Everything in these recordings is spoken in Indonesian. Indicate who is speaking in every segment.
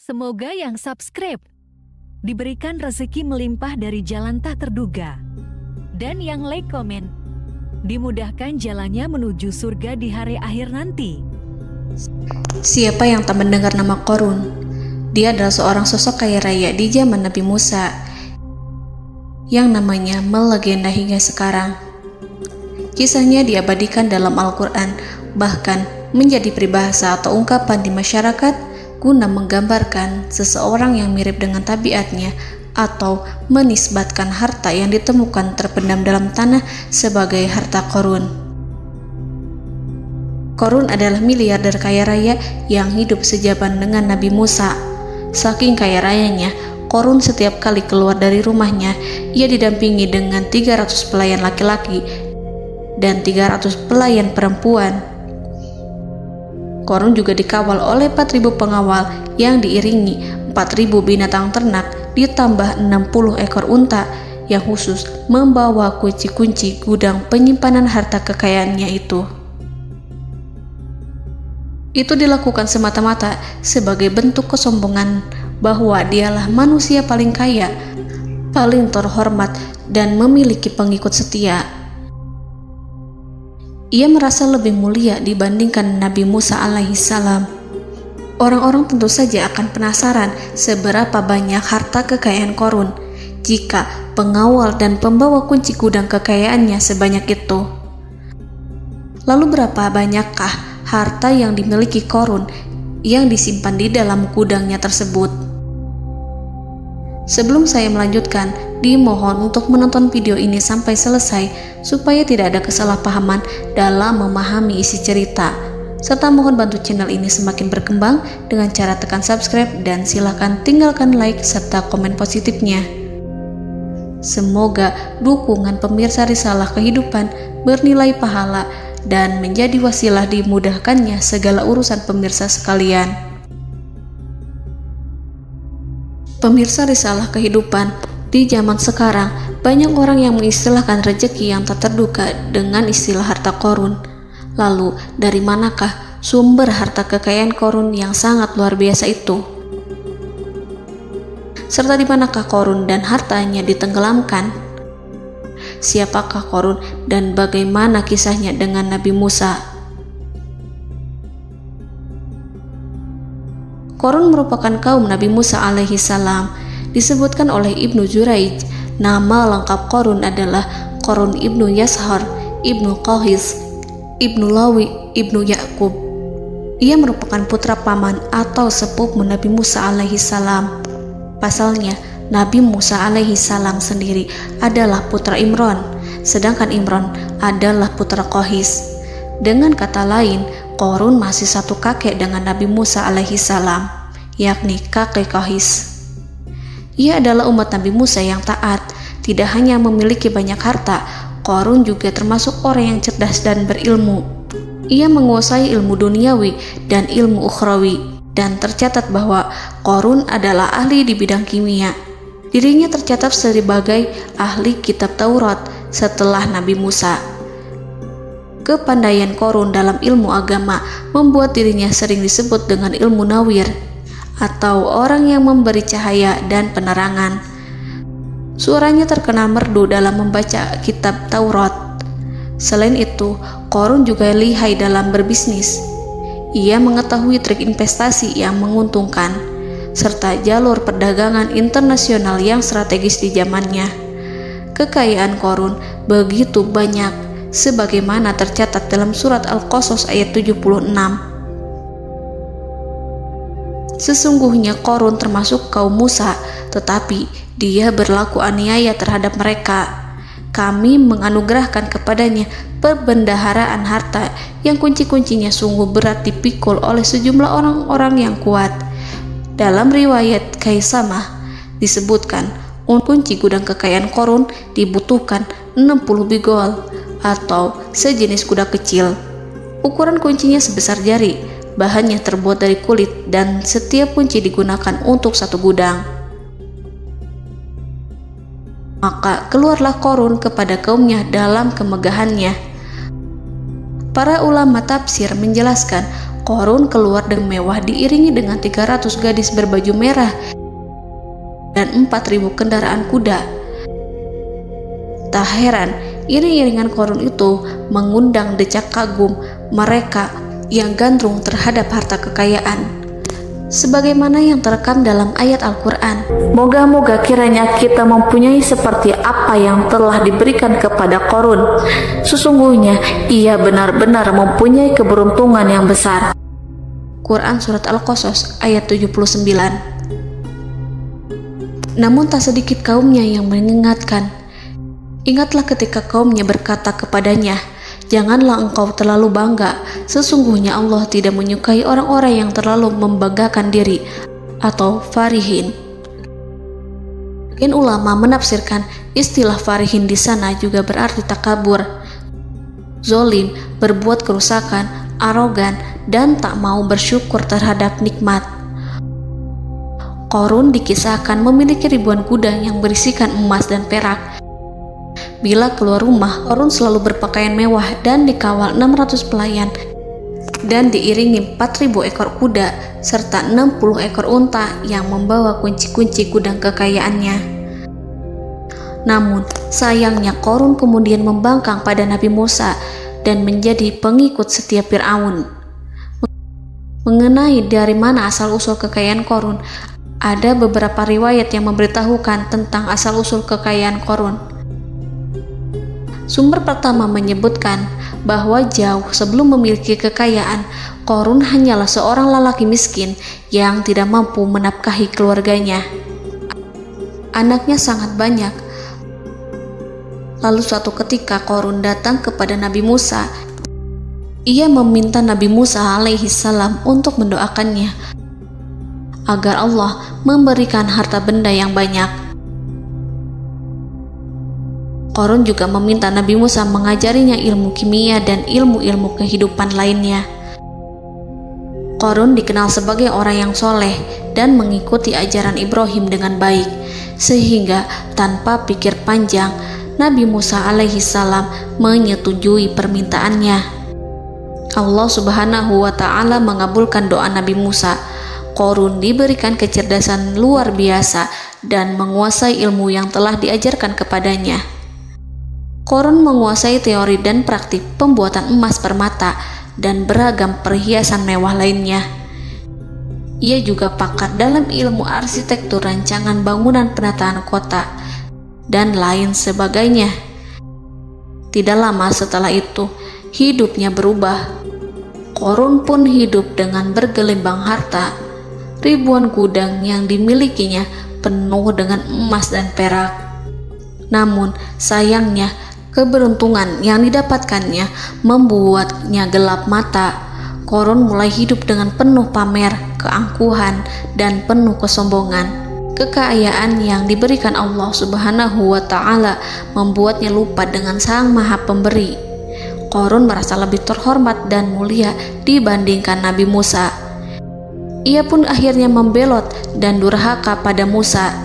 Speaker 1: Semoga yang subscribe diberikan rezeki melimpah dari jalan tak terduga. Dan yang like komen, dimudahkan jalannya menuju surga di hari akhir nanti.
Speaker 2: Siapa yang tak mendengar nama Qorun? Dia adalah seorang sosok kaya raya di zaman Nabi Musa yang namanya melegenda hingga sekarang. Kisahnya diabadikan dalam Al-Quran, bahkan menjadi peribahasa atau ungkapan di masyarakat guna menggambarkan seseorang yang mirip dengan tabiatnya atau menisbatkan harta yang ditemukan terpendam dalam tanah sebagai harta Qorun. Qorun adalah miliarder kaya raya yang hidup sejaman dengan Nabi Musa. Saking kaya rayanya, Qorun setiap kali keluar dari rumahnya, ia didampingi dengan 300 pelayan laki-laki dan 300 pelayan perempuan. Qorun juga dikawal oleh 4.000 pengawal yang diiringi 4.000 binatang ternak ditambah 60 ekor unta yang khusus membawa kunci-kunci gudang penyimpanan harta kekayaannya itu. Itu dilakukan semata-mata sebagai bentuk kesombongan bahwa dialah manusia paling kaya, paling terhormat, dan memiliki pengikut setia. Ia merasa lebih mulia dibandingkan Nabi Musa alaihissalam. Orang-orang tentu saja akan penasaran seberapa banyak harta kekayaan Qorun jika pengawal dan pembawa kunci gudang kekayaannya sebanyak itu. Lalu berapa banyakkah harta yang dimiliki Qorun yang disimpan di dalam gudangnya tersebut? Sebelum saya melanjutkan, dimohon untuk menonton video ini sampai selesai supaya tidak ada kesalahpahaman dalam memahami isi cerita, serta mohon bantu channel ini semakin berkembang dengan cara tekan subscribe dan silakan tinggalkan like serta komen positifnya. Semoga dukungan pemirsa Risalah Kehidupan bernilai pahala dan menjadi wasilah dimudahkannya segala urusan pemirsa sekalian. Pemirsa Risalah Kehidupan, di zaman sekarang banyak orang yang mengistilahkan rezeki yang tak terduga dengan istilah harta Qorun. Lalu dari manakah sumber harta kekayaan Qorun yang sangat luar biasa itu? Serta di manakah Qorun dan hartanya ditenggelamkan? Siapakah Qorun dan bagaimana kisahnya dengan Nabi Musa? Qorun merupakan kaum Nabi Musa alaihissalam. Disebutkan oleh Ibnu Jurayj, nama lengkap Qorun adalah Qorun ibnu Yashar, ibnu Qahis, ibnu Lawi, ibnu Yakub. Ia merupakan putra paman atau sepupu Nabi Musa alaihissalam. Pasalnya, Nabi Musa alaihissalam sendiri adalah putra Imran, sedangkan Imran adalah putra Qahis. Dengan kata lain, Qorun masih satu kakek dengan Nabi Musa alaihissalam, yakni kakek Qahis. Ia adalah umat Nabi Musa yang taat. Tidak hanya memiliki banyak harta, Qorun juga termasuk orang yang cerdas dan berilmu. Ia menguasai ilmu duniawi dan ilmu ukhrawi, dan tercatat bahwa Qorun adalah ahli di bidang kimia. Dirinya tercatat sebagai ahli kitab Taurat setelah Nabi Musa. Kepandaian Qorun dalam ilmu agama membuat dirinya sering disebut dengan ilmu nawir, atau orang yang memberi cahaya dan penerangan. Suaranya terkenal merdu dalam membaca kitab Taurat. Selain itu, Qorun juga lihai dalam berbisnis. Ia mengetahui trik investasi yang menguntungkan, serta jalur perdagangan internasional yang strategis di zamannya. Kekayaan Qorun begitu banyak, sebagaimana tercatat dalam surat Al-Qasas ayat 76. Sesungguhnya Qorun termasuk kaum Musa, tetapi dia berlaku aniaya terhadap mereka. Kami menganugerahkan kepadanya perbendaharaan harta yang kunci-kuncinya sungguh berat dipikul oleh sejumlah orang-orang yang kuat. Dalam riwayat Kaisamah disebutkan, kunci gudang kekayaan Qorun dibutuhkan 60 bigol atau sejenis kuda kecil. Ukuran kuncinya sebesar jari, bahannya terbuat dari kulit, dan setiap kunci digunakan untuk satu gudang. Maka keluarlah Qorun kepada kaumnya dalam kemegahannya. Para ulama tafsir menjelaskan Qarun keluar dengan mewah diiringi dengan 300 gadis berbaju merah dan 4.000 kendaraan kuda. Tak heran, iring-iringan Qarun itu mengundang decak kagum mereka yang gandrung terhadap harta kekayaan. Sebagaimana yang terekam dalam ayat Al-Quran, moga-moga kiranya kita mempunyai seperti apa yang telah diberikan kepada Qarun. Sesungguhnya ia benar-benar mempunyai keberuntungan yang besar. Quran Surat Al-Qasas ayat 79. Namun tak sedikit kaumnya yang mengingatkan. Ingatlah ketika kaumnya berkata kepadanya, janganlah engkau terlalu bangga, sesungguhnya Allah tidak menyukai orang-orang yang terlalu membanggakan diri atau farihin. Ulama menafsirkan istilah farihin di sana juga berarti takabur, zolim, berbuat kerusakan, arogan, dan tak mau bersyukur terhadap nikmat. Qarun dikisahkan memiliki ribuan kuda yang berisikan emas dan perak. Bila keluar rumah, Qarun selalu berpakaian mewah dan dikawal 600 pelayan dan diiringi 4.000 ekor kuda serta 60 ekor unta yang membawa kunci-kunci gudang kekayaannya. Namun, sayangnya Qarun kemudian membangkang pada Nabi Musa dan menjadi pengikut setia Fir'aun. Mengenai dari mana asal-usul kekayaan Qarun, ada beberapa riwayat yang memberitahukan tentang asal-usul kekayaan Qarun. Sumber pertama menyebutkan bahwa jauh sebelum memiliki kekayaan, Qarun hanyalah seorang lelaki miskin yang tidak mampu menafkahi keluarganya. Anaknya sangat banyak. Lalu suatu ketika Qarun datang kepada Nabi Musa. Ia meminta Nabi Musa alaihi salam untuk mendoakannya agar Allah memberikan harta benda yang banyak. Qarun juga meminta Nabi Musa mengajarinya ilmu kimia dan ilmu-ilmu kehidupan lainnya. Qarun dikenal sebagai orang yang soleh dan mengikuti ajaran Ibrahim dengan baik, sehingga tanpa pikir panjang, Nabi Musa alaihi salam menyetujui permintaannya. Allah Subhanahu wa ta'ala mengabulkan doa Nabi Musa. Qarun diberikan kecerdasan luar biasa dan menguasai ilmu yang telah diajarkan kepadanya. Qarun menguasai teori dan praktik pembuatan emas permata dan beragam perhiasan mewah lainnya. Ia juga pakar dalam ilmu arsitektur, rancangan bangunan, penataan kota, dan lain sebagainya. Tidak lama setelah itu, hidupnya berubah. Qarun pun hidup dengan bergelimbang harta. Ribuan gudang yang dimilikinya penuh dengan emas dan perak. Namun, sayangnya, keberuntungan yang didapatkannya membuatnya gelap mata. Qarun mulai hidup dengan penuh pamer, keangkuhan, dan penuh kesombongan. Kekayaan yang diberikan Allah Subhanahu wa ta'ala membuatnya lupa dengan Sang Maha Pemberi. Qarun merasa lebih terhormat dan mulia dibandingkan Nabi Musa. Ia pun akhirnya membelot dan durhaka pada Musa.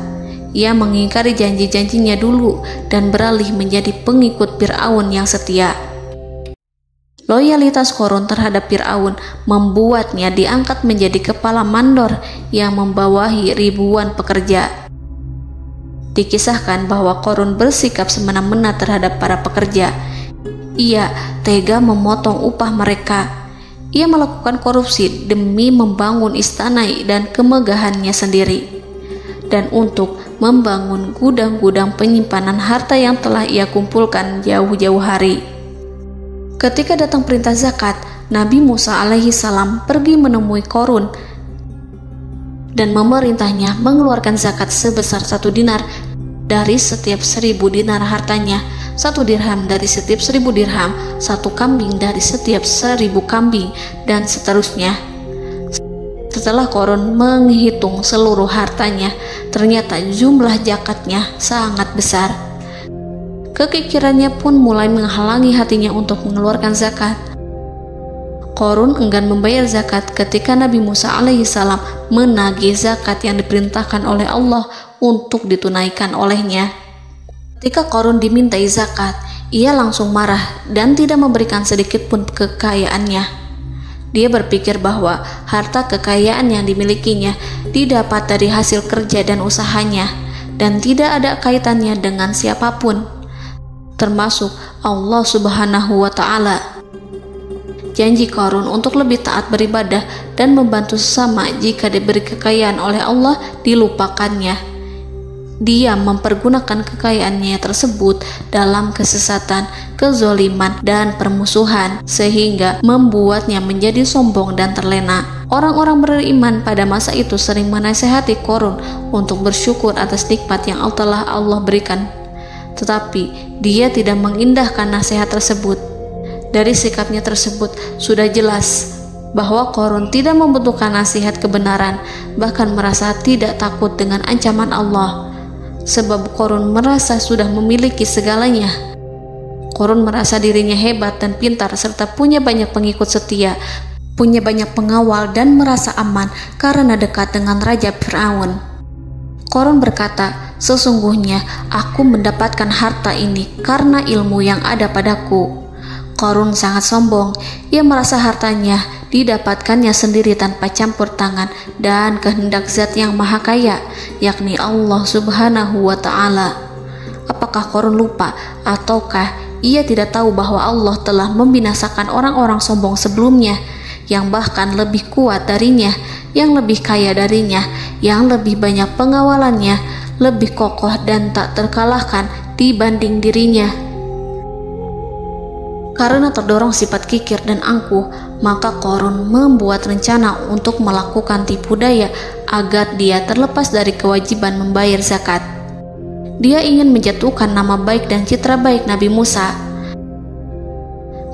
Speaker 2: Ia mengingkari janji-janjinya dulu dan beralih menjadi pengikut Fir'aun yang setia. Loyalitas Qarun terhadap Fir'aun membuatnya diangkat menjadi kepala mandor yang membawahi ribuan pekerja. Dikisahkan bahwa Qarun bersikap semena-mena terhadap para pekerja. Ia tega memotong upah mereka. Ia melakukan korupsi demi membangun istana dan kemegahannya sendiri, dan untuk membangun gudang-gudang penyimpanan harta yang telah ia kumpulkan jauh-jauh hari. Ketika datang perintah zakat, Nabi Musa alaihi salam pergi menemui Qarun dan memerintahnya mengeluarkan zakat sebesar 1 dinar dari setiap 1000 dinar hartanya, 1 dirham dari setiap 1000 dirham, 1 kambing dari setiap 1000 kambing, dan seterusnya. Setelah Qarun menghitung seluruh hartanya, ternyata jumlah zakatnya sangat besar. Kekikirannya pun mulai menghalangi hatinya untuk mengeluarkan zakat. Qarun enggan membayar zakat ketika Nabi Musa alaihissalam menagih zakat yang diperintahkan oleh Allah untuk ditunaikan olehnya. Ketika Qarun dimintai zakat, ia langsung marah dan tidak memberikan sedikit pun kekayaannya. Dia berpikir bahwa harta kekayaan yang dimilikinya didapat dari hasil kerja dan usahanya, dan tidak ada kaitannya dengan siapapun, termasuk Allah Subhanahu wa Ta'ala. Janji Qarun untuk lebih taat beribadah dan membantu sesama jika diberi kekayaan oleh Allah dilupakannya. Dia mempergunakan kekayaannya tersebut dalam kesesatan, kezoliman, dan permusuhan, sehingga membuatnya menjadi sombong dan terlena. Orang-orang beriman pada masa itu sering menasihati Qarun untuk bersyukur atas nikmat yang telah Allah berikan, tetapi dia tidak mengindahkan nasihat tersebut. Dari sikapnya tersebut sudah jelas bahwa Qarun tidak membutuhkan nasihat kebenaran, bahkan merasa tidak takut dengan ancaman Allah. Sebab Qarun merasa sudah memiliki segalanya. Qarun merasa dirinya hebat dan pintar serta punya banyak pengikut setia, punya banyak pengawal dan merasa aman karena dekat dengan Raja Fir'aun. Qarun berkata, "Sesungguhnya aku mendapatkan harta ini karena ilmu yang ada padaku." Qarun sangat sombong. Ia merasa hartanya didapatkannya sendiri tanpa campur tangan dan kehendak Zat yang Maha Kaya, yakni Allah Subhanahu wa Ta'ala. Apakah Qarun lupa ataukah ia tidak tahu bahwa Allah telah membinasakan orang-orang sombong sebelumnya yang bahkan lebih kuat darinya, yang lebih kaya darinya, yang lebih banyak pengawalannya, lebih kokoh dan tak terkalahkan dibanding dirinya? Karena terdorong sifat kikir dan angkuh, maka Qarun membuat rencana untuk melakukan tipu daya agar dia terlepas dari kewajiban membayar zakat. Dia ingin menjatuhkan nama baik dan citra baik Nabi Musa.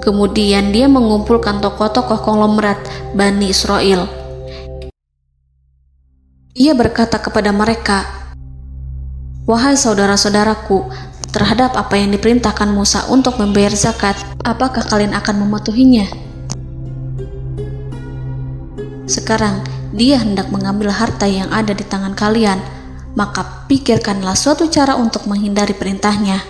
Speaker 2: Kemudian dia mengumpulkan tokoh-tokoh konglomerat Bani Israel. Ia berkata kepada mereka, "Wahai saudara-saudaraku, terhadap apa yang diperintahkan Musa untuk membayar zakat, apakah kalian akan mematuhinya? Sekarang dia hendak mengambil harta yang ada di tangan kalian, maka pikirkanlah suatu cara untuk menghindari perintahnya."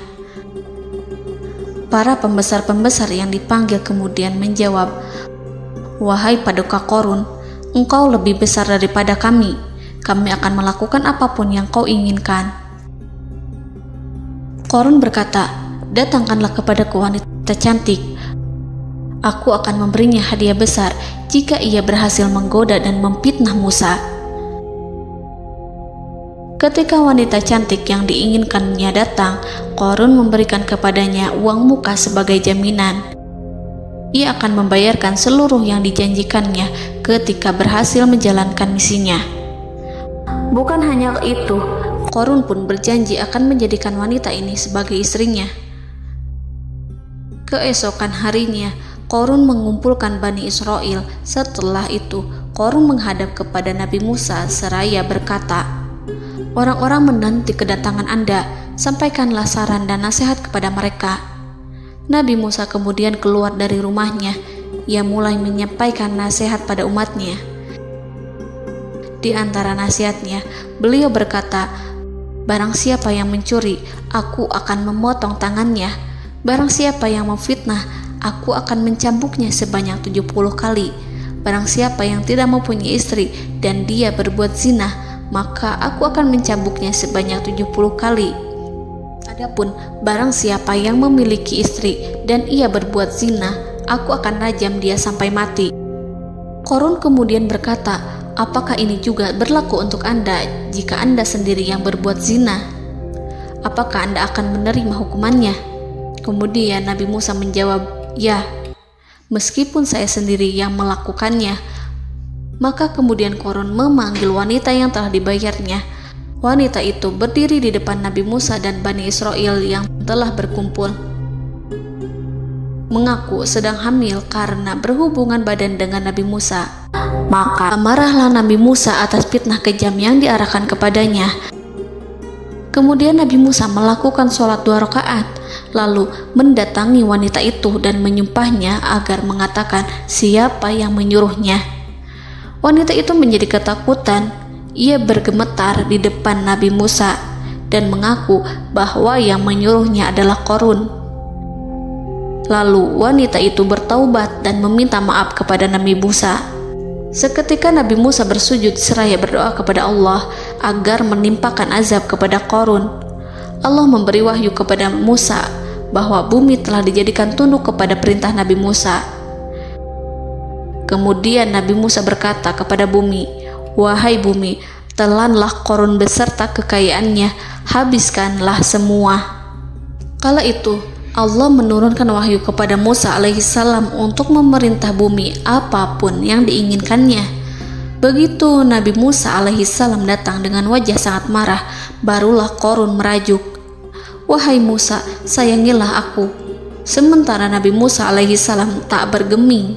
Speaker 2: Para pembesar-pembesar yang dipanggil kemudian menjawab, "Wahai paduka Qarun, engkau lebih besar daripada kami. Kami akan melakukan apapun yang kau inginkan." Qarun berkata, "Datangkanlah kepadaku wanita cantik. Aku akan memberinya hadiah besar jika ia berhasil menggoda dan memfitnah Musa." Ketika wanita cantik yang diinginkannya datang, Qarun memberikan kepadanya uang muka sebagai jaminan. Ia akan membayarkan seluruh yang dijanjikannya ketika berhasil menjalankan misinya. Bukan hanya itu, Qarun pun berjanji akan menjadikan wanita ini sebagai istrinya. Keesokan harinya, Qarun mengumpulkan Bani Israel. Setelah itu, Qarun menghadap kepada Nabi Musa seraya berkata, "Orang-orang menanti kedatangan Anda, sampaikanlah saran dan nasihat kepada mereka." Nabi Musa kemudian keluar dari rumahnya. Ia mulai menyampaikan nasihat pada umatnya. Di antara nasihatnya, beliau berkata, "Barang siapa yang mencuri, aku akan memotong tangannya. Barang siapa yang memfitnah, aku akan mencambuknya sebanyak 70 kali. Barang siapa yang tidak mempunyai istri dan dia berbuat zina, maka aku akan mencambuknya sebanyak 70 kali. Adapun barang siapa yang memiliki istri dan ia berbuat zina, aku akan rajam dia sampai mati." Qarun kemudian berkata, "Apakah ini juga berlaku untuk Anda jika Anda sendiri yang berbuat zina? Apakah Anda akan menerima hukumannya?" Kemudian Nabi Musa menjawab, "Ya, meskipun saya sendiri yang melakukannya." Maka kemudian Qarun memanggil wanita yang telah dibayarnya. Wanita itu berdiri di depan Nabi Musa dan Bani Israel yang telah berkumpul, mengaku sedang hamil karena berhubungan badan dengan Nabi Musa. Maka marahlah Nabi Musa atas fitnah kejam yang diarahkan kepadanya. Kemudian Nabi Musa melakukan sholat 2 rakaat, lalu mendatangi wanita itu dan menyumpahnya agar mengatakan siapa yang menyuruhnya. Wanita itu menjadi ketakutan. Ia bergemetar di depan Nabi Musa dan mengaku bahwa yang menyuruhnya adalah Qarun. Lalu wanita itu bertaubat dan meminta maaf kepada Nabi Musa. Seketika Nabi Musa bersujud seraya berdoa kepada Allah agar menimpakan azab kepada Qarun. Allah memberi wahyu kepada Musa bahwa bumi telah dijadikan tunduk kepada perintah Nabi Musa. Kemudian Nabi Musa berkata kepada bumi, "Wahai bumi, telanlah Qarun beserta kekayaannya, habiskanlah semua." Kala itu Allah menurunkan wahyu kepada Musa alaihissalam untuk memerintah bumi apapun yang diinginkannya. Begitu Nabi Musa alaihissalam datang dengan wajah sangat marah, barulah Qarun merajuk, "Wahai Musa, sayangilah aku." Sementara Nabi Musa alaihissalam tak bergeming.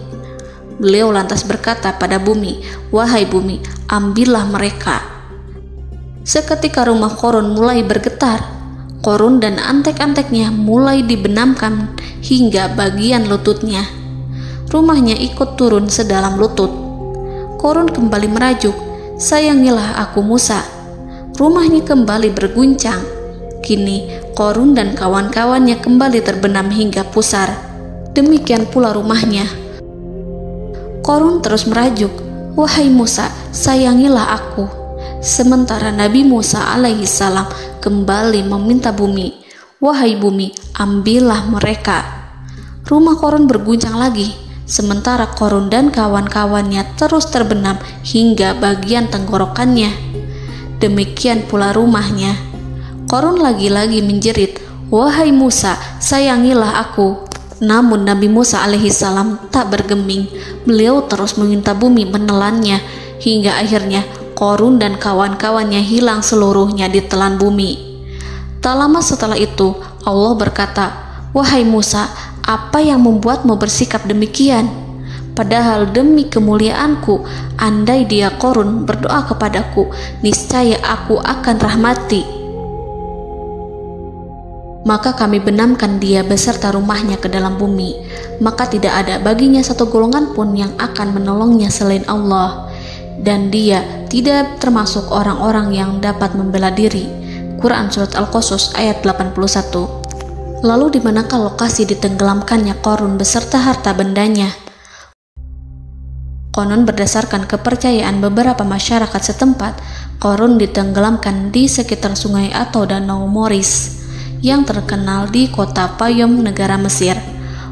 Speaker 2: Beliau lantas berkata pada bumi, "Wahai bumi, ambillah mereka." Seketika rumah Qarun mulai bergetar. Qarun dan antek-anteknya mulai dibenamkan hingga bagian lututnya. Rumahnya ikut turun sedalam lutut. Qarun kembali merajuk, "Sayangilah aku Musa." Rumahnya kembali berguncang. Kini Qarun dan kawan-kawannya kembali terbenam hingga pusar. Demikian pula rumahnya. Qarun terus merajuk, "Wahai Musa, sayangilah aku." Sementara Nabi Musa alaihissalam kembali meminta bumi, "Wahai bumi, ambillah mereka." Rumah Qarun berguncang lagi, sementara Qarun dan kawan-kawannya terus terbenam hingga bagian tenggorokannya. Demikian pula rumahnya. Qarun lagi-lagi menjerit, "Wahai Musa, sayangilah aku." Namun Nabi Musa alaihissalam tak bergeming. Beliau terus meminta bumi menelannya hingga akhirnya Qarun dan kawan-kawannya hilang seluruhnya ditelan bumi. Tak lama setelah itu Allah berkata, "Wahai Musa, apa yang membuatmu bersikap demikian? Padahal demi kemuliaanku, andai dia Qarun berdoa kepadaku, niscaya aku akan rahmati. Maka kami benamkan dia beserta rumahnya ke dalam bumi, maka tidak ada baginya satu golongan pun yang akan menolongnya selain Allah, dan dia tidak termasuk orang-orang yang dapat membela diri." Quran Surat Al-Qasas ayat 81. Lalu di manakah lokasi ditenggelamkannya Qarun beserta harta bendanya? Konon berdasarkan kepercayaan beberapa masyarakat setempat, Qarun ditenggelamkan di sekitar sungai atau danau Moris yang terkenal di kota Payom, negara Mesir.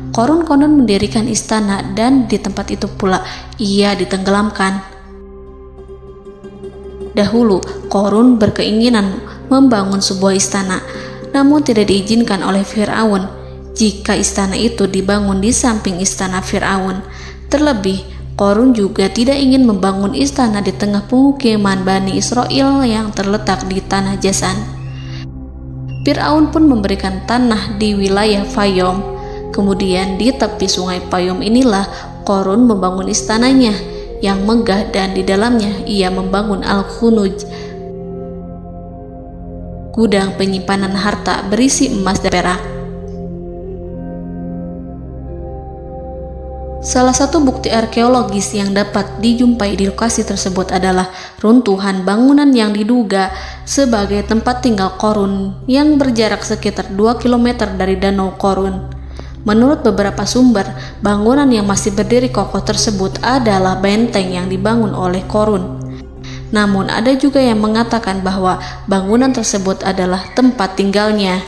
Speaker 2: Qarun konon mendirikan istana dan di tempat itu pula ia ditenggelamkan. Dahulu, Qarun berkeinginan membangun sebuah istana, namun tidak diizinkan oleh Fir'aun jika istana itu dibangun di samping istana Fir'aun. Terlebih, Qarun juga tidak ingin membangun istana di tengah pemukiman Bani Israel yang terletak di tanah Jasan. Fir'aun pun memberikan tanah di wilayah Fayom. Kemudian di tepi sungai Payom inilah Qarun membangun istananya yang megah, dan di dalamnya ia membangun Al-Khunuj, gudang penyimpanan harta berisi emas dan perak. Salah satu bukti arkeologis yang dapat dijumpai di lokasi tersebut adalah runtuhan bangunan yang diduga sebagai tempat tinggal Qarun yang berjarak sekitar 2 km dari Danau Qarun. Menurut beberapa sumber, bangunan yang masih berdiri kokoh tersebut adalah benteng yang dibangun oleh Qarun. Namun ada juga yang mengatakan bahwa bangunan tersebut adalah tempat tinggalnya.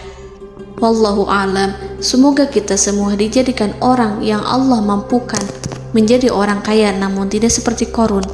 Speaker 2: Wallahu a'lam. Semoga kita semua dijadikan orang yang Allah mampukan menjadi orang kaya namun tidak seperti Qarun,